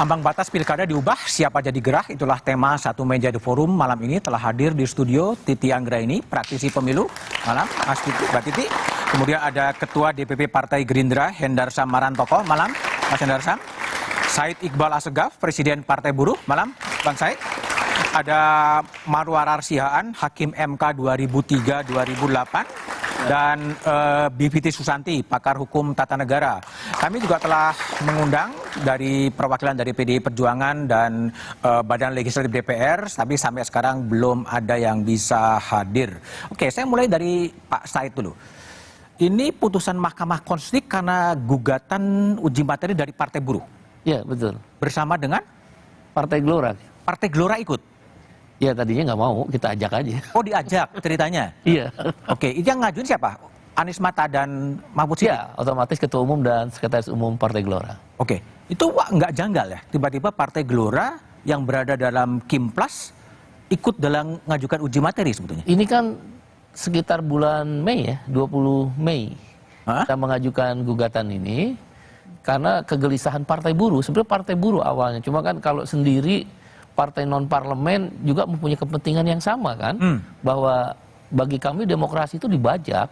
Ambang batas pilkada diubah, siapa jadi gerah, itulah tema Satu Meja The Forum malam ini. Telah hadir di studio Titi Anggraini, praktisi pemilu. Malam, Mas Titi, Mbak Titi. Kemudian ada Ketua DPP Partai Gerindra, Hendarsam Marantoko. Malam, Mas Hendarsam. Said Iqbal Assegaf, Presiden Partai Buruh. Malam, Bang Said. Ada Marwarar Sihaan, Hakim MK 2003-2008. Dan Bivitri Susanti, pakar hukum tata negara. Kami juga telah mengundang dari perwakilan dari PDI Perjuangan dan Badan Legislatif DPR, tapi sampai sekarang belum ada yang bisa hadir. Oke, saya mulai dari Pak Said dulu. Ini putusan Mahkamah Konstitusi karena gugatan uji materi dari Partai Buruh. Iya, betul. Bersama dengan Partai Gelora. Partai Gelora ikut? Ya, tadinya nggak mau, kita ajak aja. Oh, diajak ceritanya? Iya. Oke, itu yang ngajuin siapa? Anies Mata dan Mahfud Siddiq? Ya, otomatis Ketua Umum dan Sekretaris Umum Partai Gelora. Oke, itu nggak janggal ya? Tiba-tiba Partai Gelora yang berada dalam Kimplas ikut dalam mengajukan uji materi sebetulnya? Ini kan sekitar bulan Mei ya, 20 Mei. Hah? Kita mengajukan gugatan ini karena kegelisahan Partai Buruh. Sebenarnya Partai Buruh awalnya, cuma kan kalau sendiri partai non-parlemen juga mempunyai kepentingan yang sama kan, bahwa bagi kami demokrasi itu dibajak.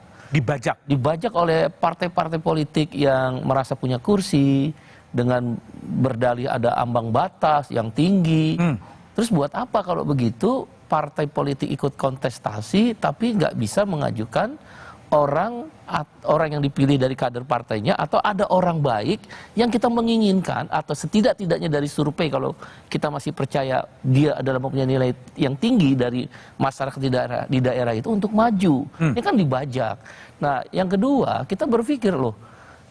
Dibajak oleh partai-partai politik yang merasa punya kursi, dengan berdalih ada ambang batas yang tinggi. Terus buat apa kalau begitu partai politik ikut kontestasi tapi nggak bisa mengajukan orang yang dipilih dari kader partainya, atau ada orang baik yang kita menginginkan, atau setidak-tidaknya dari survei kalau kita masih percaya dia adalah mempunyai nilai yang tinggi dari masyarakat di daerah itu untuk maju. Ini kan dibajak. Nah, yang kedua, kita berpikir loh,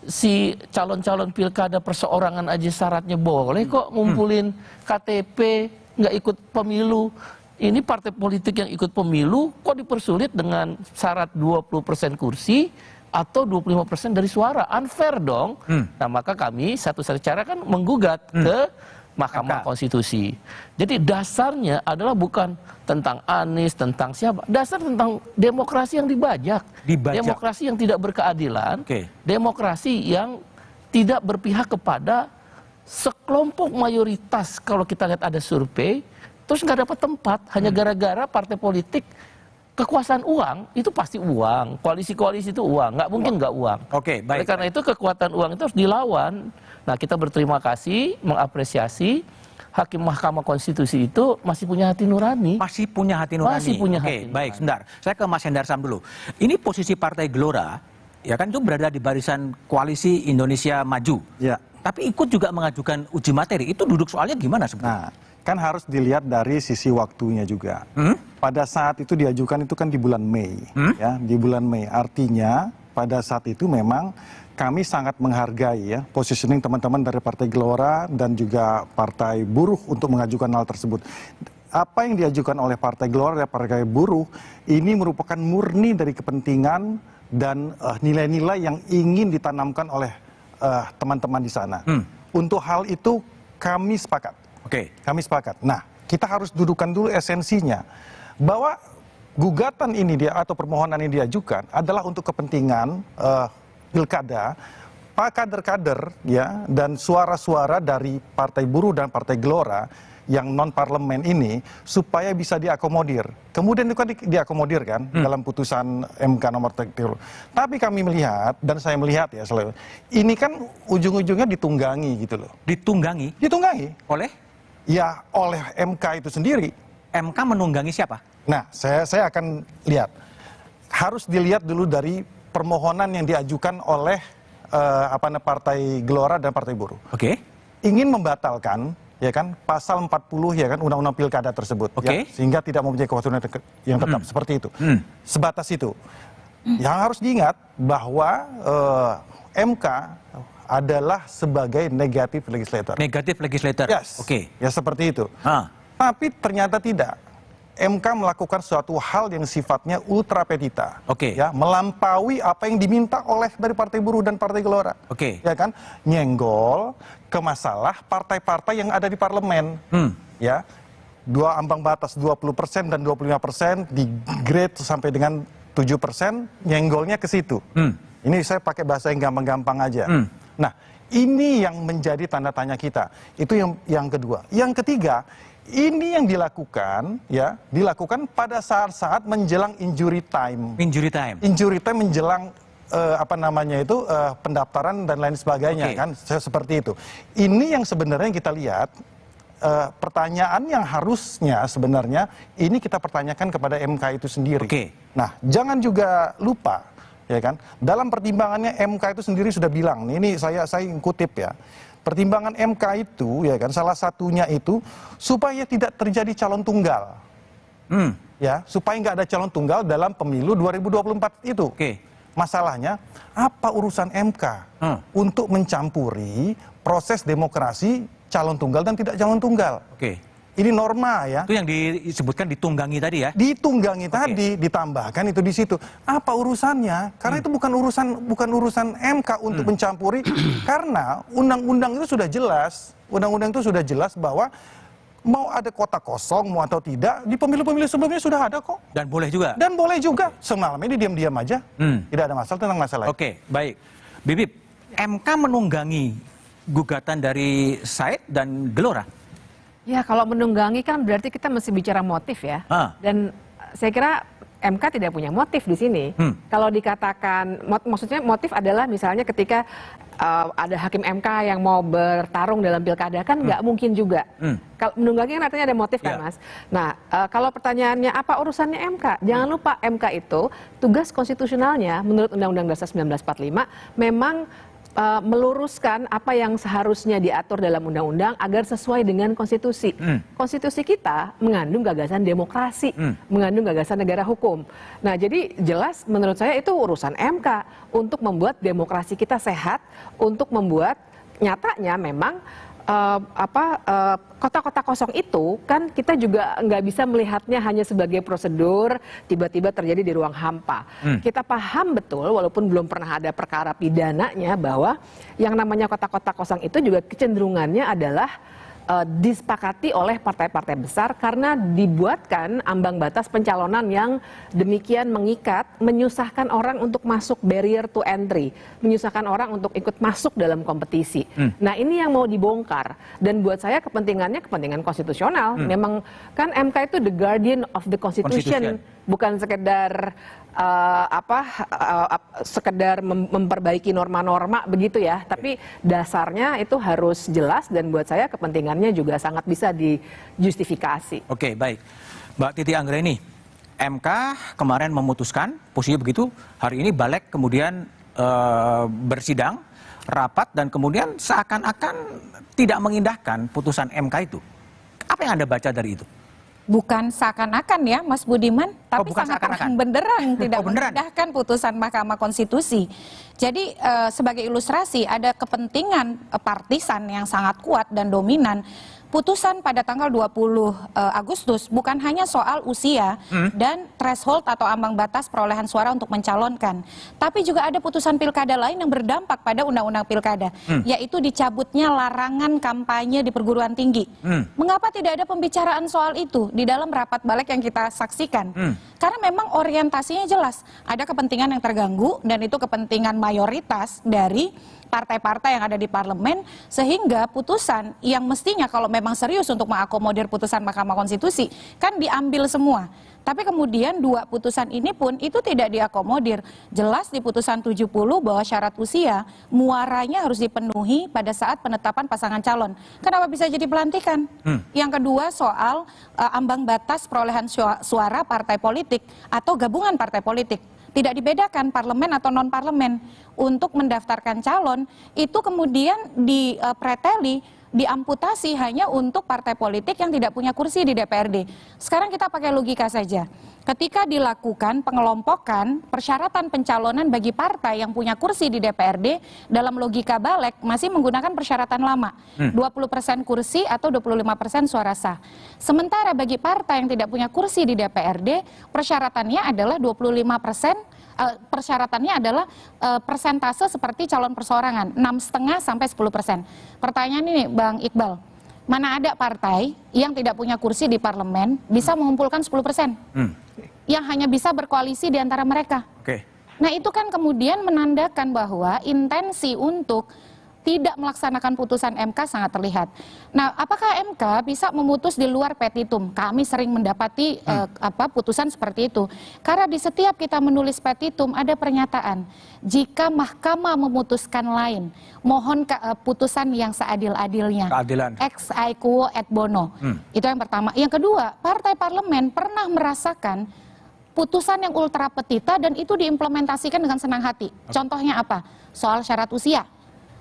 si calon-calon pilkada perseorangan aja syaratnya boleh kok ngumpulin KTP, nggak ikut pemilu. Ini partai politik yang ikut pemilu kok dipersulit dengan syarat 20% kursi atau 25% dari suara. Unfair dong. Nah, maka kami satu-satu cara kan menggugat ke Mahkamah Konstitusi. Jadi dasarnya adalah bukan tentang Anies, tentang siapa. Dasar tentang demokrasi yang dibajak. Demokrasi yang tidak berkeadilan. Demokrasi yang tidak berpihak kepada sekelompok mayoritas. Kalau kita lihat ada survei, terus nggak dapat tempat hanya gara-gara partai politik kekuasaan uang, itu pasti uang, koalisi-koalisi itu uang, nggak mungkin nggak uang. Oke, baik. Oleh karena itu kekuatan uang itu harus dilawan. Nah, kita berterima kasih, mengapresiasi Hakim Mahkamah Konstitusi itu masih punya hati nurani. Masih punya hati nurani. Masih punya hati nurani. Baik, sebentar. Saya ke Mas Hendarsam dulu. Ini posisi Partai Gelora, ya kan, itu berada di barisan Koalisi Indonesia Maju. Ya. Tapi ikut juga mengajukan uji materi. Itu duduk soalnya gimana sebenarnya? Nah, kan harus dilihat dari sisi waktunya juga. Pada saat itu diajukan itu kan di bulan Mei, ya, di bulan Mei. Artinya pada saat itu memang kami sangat menghargai ya positioning teman-teman dari Partai Gelora dan juga Partai Buruh untuk mengajukan hal tersebut. Apa yang diajukan oleh Partai Gelora dan Partai Buruh ini merupakan murni dari kepentingan dan nilai-nilai yang ingin ditanamkan oleh teman-teman di sana. Untuk hal itu kami sepakat. Kami sepakat. Nah, kita harus dudukan dulu esensinya bahwa gugatan ini atau permohonan ini diajukan adalah untuk kepentingan pilkada, kader-kader ya, dan suara-suara dari Partai Buruh dan Partai Gelora yang non parlemen ini supaya bisa diakomodir. Kemudian itu kan diakomodir kan dalam putusan MK nomor 30. Tapi kami melihat, dan saya melihat ya selalu, ini kan ujung-ujungnya ditunggangi gitu loh. Ditunggangi? Ditunggangi. Oleh? Ya, oleh MK itu sendiri. MK menunggangi siapa? Nah, saya akan lihat. Harus dilihat dulu dari permohonan yang diajukan oleh Partai Gelora dan Partai Buruh. Ingin membatalkan, ya kan, pasal 40 ya kan Undang-Undang Pilkada tersebut, ya, sehingga tidak mempunyai kewajiban yang tetap seperti itu. Sebatas itu. Yang harus diingat bahwa MK adalah sebagai negatif legislator. Negatif legislator. Yes. Ya seperti itu. Tapi ternyata tidak. MK melakukan suatu hal yang sifatnya ultra petita, ya, melampaui apa yang diminta oleh dari Partai Buruh dan Partai Gelora, ya kan, nyenggol ke masalah partai-partai yang ada di parlemen, ya, ambang batas 20% dan 25% di grade sampai dengan 7%, nyenggolnya ke situ. Ini saya pakai bahasa yang gampang-gampang aja. Nah, Ini yang menjadi tanda tanya kita. Itu yang kedua. Yang ketiga, ini yang dilakukan pada saat-saat menjelang injury time. Injury time. Injury time menjelang pendaftaran dan lain sebagainya, kan seperti itu. Ini yang sebenarnya kita lihat pertanyaan yang harusnya sebenarnya ini kita pertanyakan kepada MK itu sendiri. Nah, jangan juga lupa, ya kan, dalam pertimbangannya MK itu sendiri sudah bilang, ini saya kutip ya, pertimbangan MK itu, ya kan, salah satunya itu supaya tidak terjadi calon tunggal, ya, supaya nggak ada calon tunggal dalam pemilu 2024 itu. Masalahnya apa urusan MK untuk mencampuri proses demokrasi calon tunggal dan tidak calon tunggal? Ini norma ya. Itu yang disebutkan ditunggangi tadi ya? Ditunggangi tadi, ditambahkan itu di situ. Apa urusannya? Karena itu bukan urusan MK untuk mencampuri, karena undang-undang itu sudah jelas. Undang-undang itu sudah jelas bahwa mau ada kota kosong, mau atau tidak, di pemilu-pemilu sebelumnya sudah ada kok. Dan boleh juga? Dan boleh juga. Semalam ini diam-diam aja. Tidak ada masalah tentang masalah itu. Oke, baik. Bibip, MK menunggangi gugatan dari Said dan Gelora? Ya, kalau menunggangi kan berarti kita mesti bicara motif ya. Dan saya kira MK tidak punya motif di sini. Kalau dikatakan, maksudnya motif adalah misalnya ketika ada hakim MK yang mau bertarung dalam pilkada, kan nggak mungkin juga. Kalau menunggangi kan artinya ada motif kan, Mas. Nah, kalau pertanyaannya apa urusannya MK? Jangan lupa MK itu tugas konstitusionalnya menurut Undang-Undang Dasar 1945 memang meluruskan apa yang seharusnya diatur dalam undang-undang agar sesuai dengan konstitusi. Konstitusi kita mengandung gagasan demokrasi, mengandung gagasan negara hukum. Nah, jadi jelas menurut saya itu urusan MK untuk membuat demokrasi kita sehat, untuk membuat nyatanya memang kota-kota kosong itu kan kita juga nggak bisa melihatnya hanya sebagai prosedur tiba-tiba terjadi di ruang hampa. Kita paham betul walaupun belum pernah ada perkara pidananya bahwa yang namanya kota-kota kosong itu juga kecenderungannya adalah disepakati oleh partai-partai besar karena dibuatkan ambang batas pencalonan yang demikian mengikat, menyusahkan orang untuk masuk barrier to entry, menyusahkan orang untuk ikut masuk dalam kompetisi. Nah, ini yang mau dibongkar dan buat saya kepentingannya kepentingan konstitusional. Memang kan MK itu the guardian of the constitution. Bukan sekedar sekedar memperbaiki norma-norma begitu ya, tapi dasarnya itu harus jelas dan buat saya kepentingannya juga sangat bisa dijustifikasi. Oke, baik. Mbak Titi Anggraini, MK kemarin memutuskan, posisinya begitu, hari ini balik kemudian bersidang, rapat dan kemudian seakan-akan tidak mengindahkan putusan MK itu. Apa yang Anda baca dari itu? Bukan seakan-akan ya Mas Budiman, tapi sangat terang-benderang tidak mengindahkan putusan Mahkamah Konstitusi. Jadi sebagai ilustrasi ada kepentingan partisan yang sangat kuat dan dominan. Putusan pada tanggal 20 Agustus bukan hanya soal usia dan threshold atau ambang batas perolehan suara untuk mencalonkan, tapi juga ada putusan pilkada lain yang berdampak pada undang-undang pilkada, yaitu dicabutnya larangan kampanye di perguruan tinggi. Mengapa tidak ada pembicaraan soal itu di dalam rapat balik yang kita saksikan? Karena memang orientasinya jelas, ada kepentingan yang terganggu dan itu kepentingan mayoritas dari partai-partai yang ada di parlemen, sehingga putusan yang mestinya kalau memang serius untuk mengakomodir putusan Mahkamah Konstitusi kan diambil semua. Tapi kemudian dua putusan ini pun itu tidak diakomodir. Jelas di putusan 70 bahwa syarat usia muaranya harus dipenuhi pada saat penetapan pasangan calon. Kenapa bisa jadi pelantikan? Yang kedua soal ambang batas perolehan suara partai politik atau gabungan partai politik. Tidak dibedakan parlemen atau non-parlemen. Untuk mendaftarkan calon, itu kemudian dipreteli, diamputasi hanya untuk partai politik yang tidak punya kursi di DPRD. Sekarang kita pakai logika saja. Ketika dilakukan pengelompokan persyaratan pencalonan bagi partai yang punya kursi di DPRD, dalam logika balik masih menggunakan persyaratan lama. 20% kursi atau 25% suara sah. Sementara bagi partai yang tidak punya kursi di DPRD, persyaratannya adalah 25%. Persyaratannya adalah persentase seperti calon perseorangan, 6,5 sampai 10%. Pertanyaan ini Bang Iqbal, mana ada partai yang tidak punya kursi di parlemen bisa mengumpulkan 10%? Yang hanya bisa berkoalisi di antara mereka. Nah itu kan kemudian menandakan bahwa intensi untuk tidak melaksanakan putusan MK sangat terlihat. Nah, apakah MK bisa memutus di luar petitum? Kami sering mendapati putusan seperti itu. Karena di setiap kita menulis petitum ada pernyataan, jika mahkamah memutuskan lain, mohon putusan yang seadil-adilnya. Keadilan. Ex aequo et bono. Itu yang pertama. Yang kedua, partai parlemen pernah merasakan putusan yang ultra petita dan itu diimplementasikan dengan senang hati. Contohnya apa? Soal syarat usia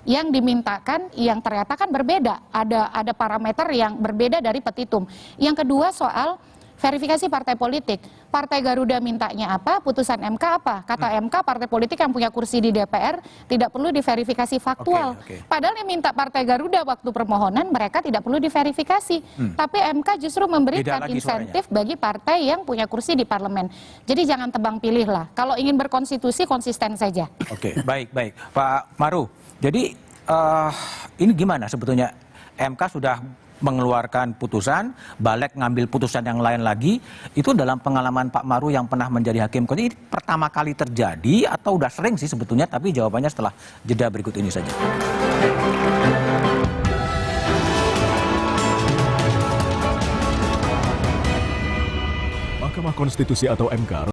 yang dimintakan yang ternyata kan berbeda, ada parameter yang berbeda dari petitum. Yang kedua soal verifikasi partai politik. Partai Garuda mintanya apa, putusan MK apa? Kata MK, partai politik yang punya kursi di DPR tidak perlu diverifikasi faktual. Padahal yang minta Partai Garuda waktu permohonan mereka tidak perlu diverifikasi. Tapi MK justru memberikan insentif bagi partai yang punya kursi di parlemen. Jadi jangan tebang pilih lah. Kalau ingin berkonstitusi, konsisten saja. Oke, baik. Pak Maru, jadi ini gimana sebetulnya? MK sudah mengeluarkan putusan, balik ngambil putusan yang lain lagi. Itu dalam pengalaman Pak Maru yang pernah menjadi hakim, ini pertama kali terjadi atau udah sering sih sebetulnya, tapi jawabannya setelah jeda berikut ini saja. Mahkamah Konstitusi atau MK